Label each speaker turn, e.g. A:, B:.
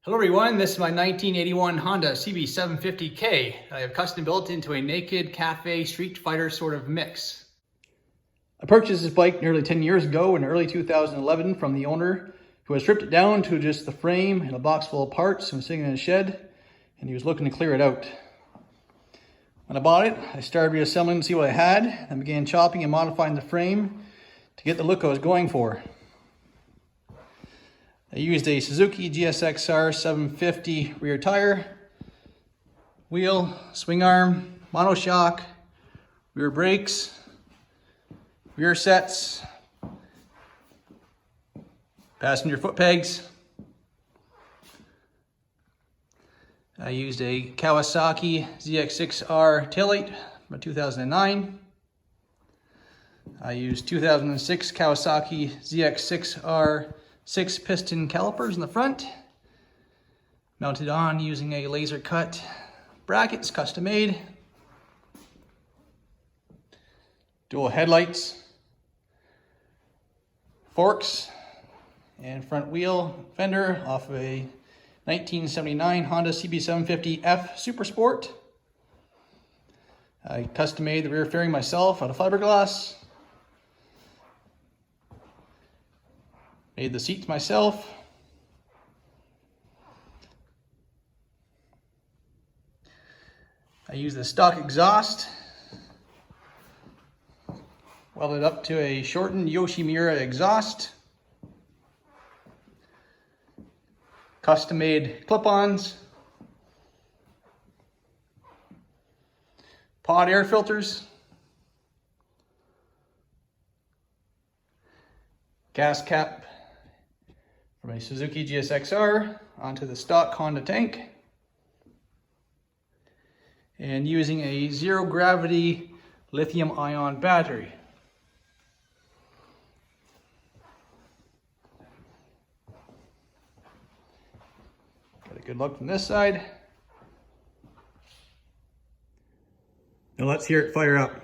A: Hello everyone, this is my 1981 Honda CB750K. I have custom built into a naked cafe street fighter sort of mix. I purchased this bike nearly 10 years ago in early 2011 from the owner, who had stripped it down to just the frame and a box full of parts and was sitting in a shed, and he was looking to clear it out. When I bought it, I started reassembling to see what I had and began chopping and modifying the frame to get the look I was going for. I used a Suzuki GSXR 750 rear tire, wheel, swing arm, monoshock, rear brakes, rear sets, passenger foot pegs. I used a Kawasaki ZX6R taillight from 2009. I used 2006 Kawasaki ZX6R 6-piston calipers in the front, mounted on using a laser cut brackets, custom made. Dual headlights, forks, and front wheel fender off of a 1979 Honda CB750F Super Sport. I custom made the rear fairing myself out of fiberglass. Made the seats myself. I used the stock exhaust, welded up to a shortened Yoshimura exhaust. Custom made clip-ons. Pod air filters. Gas cap from a Suzuki GSXR onto the stock Honda tank, and using a zero gravity lithium ion battery. Got a good look from this side. Now let's hear it fire up.